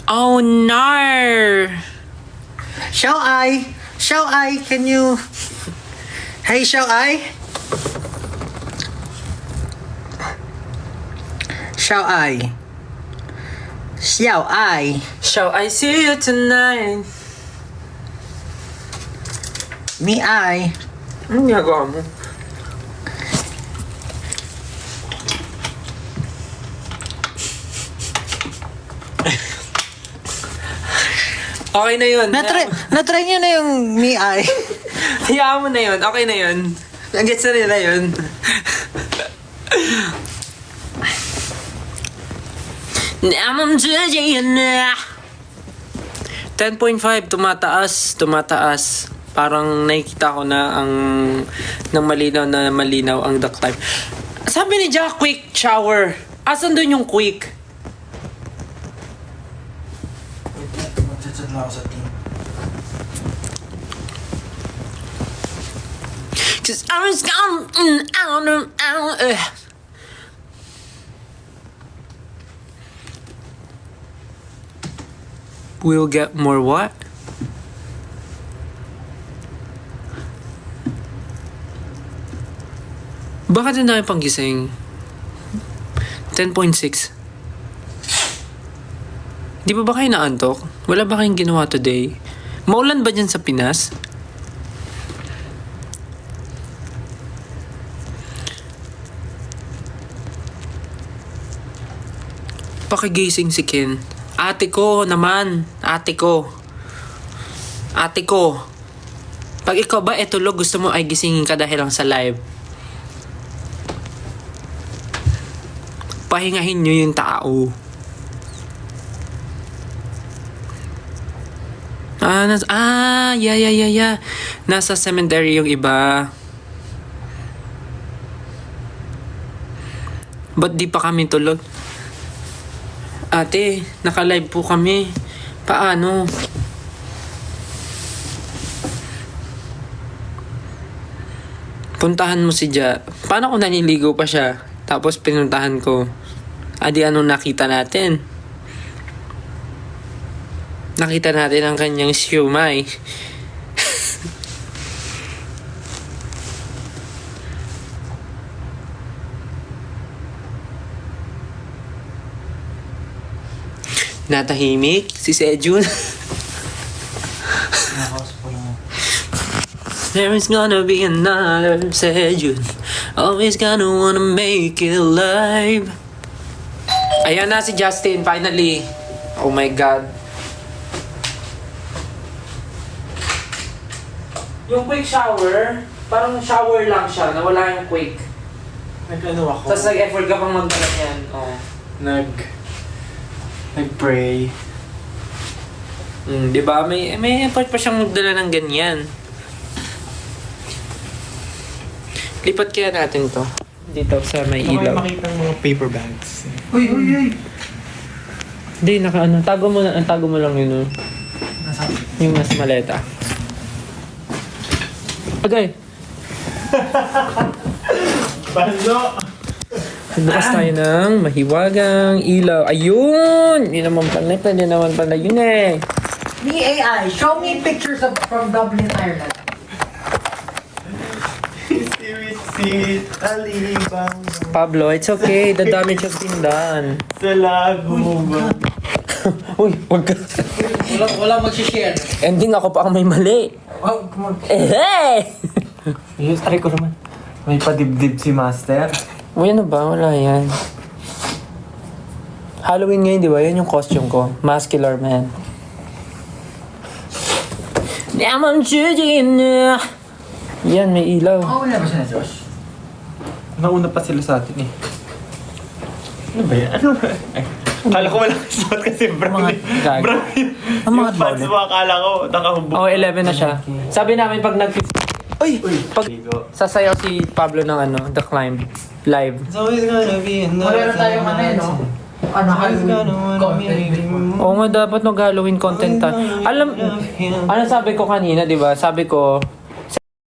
Oh no! Shall I, can you... Hey, shall I? Shall I? Shall I see you tonight? Me, I. Anong ginagawa mo? Okay na yun. Natry niyo na yung me, I. Hayaan mo na yun. Okay na yun. Nag-gets na nila yun. I'm judging na. 10.5, tumataas. Parang nakikita ko na ang ng malinaw ang duck type. Sabi ni Jack, quick shower. Asan dun yung quick? Magchat lang ako sa team. Cause I was gone out. We'll get more what? Bakit ang dami pang gising? 10.6. Di ba kayo naantok? Wala ba kayong ginawa today? Maulan ba dyan sa Pinas? Pakigising si Ken. Ate ko naman. Ate ko. Pag ikaw ba etulog, gusto mo ay gisingin ka dahil lang sa live. Pahingahin nyo yung tao. Yeah. Nasa cemetery yung iba. Ba't di pa kami tulog? Ate, naka-live po kami. Paano? Puntahan mo si Ja. Paano kung naniligo pa siya? Tapos pinuntahan ko. Adi, anong nakita natin? Nakita natin ang kanyang siumay. Natahimik si Sejun. There is gonna be another Sejun. Always gonna wanna make it live. Ayan na si Justin, finally. Oh my God. Yung quick shower, parang shower lang siya, nawala yung quick. Nag-ano ako? Tapos nag-effort ka pang magdala yan. Oh. Nag-pray. Di ba? May effort pa siyang magdala ng ganyan. Lipat kaya natin to. Dito sa may Ako ilaw. makita ng mga paper bags. Uy! Hindi, tago mo lang yun. Nasa... Yung mas maleta. Okay. Balo! Bukas tayo ng mahiwagang ilaw. Ayun! Hindi naman pala. Pwede naman pala yun eh. Me, AI, show me pictures from Dublin, Ireland. Sit, alibang. Pablo, it's okay. The damage has been done. Sa lago ba? Uy, wag ka. Wala mag-share. Ending ako pa ang may mali. Oh, come on. Hey! Yung try ko naman. May padibdib si Master. Uy, ano ba? Wala yan. Halloween ngayon, di ba? Yan yung costume ko. Muscular man. I'm judging na. Yan, may ilaw. Oh, wala ba siya na, Josh? Nauna pa sila sa atin eh. Ano ba yan? Ano ba? Ay, akala ko walang suot kasi brown. Gag. Brown. Ang mga Yung pants mo, akala ko nakahubog. Oh, 11 na siya. Sabi namin pag Uy! Pag sasayaw si Pablo ng The Climb live. It's always gonna be Wala na tayong ano eh, no? Halloween content. Oo nga, dapat mag-Halloween content tayo. Ano sabi ko kanina, di ba? Sabi ko,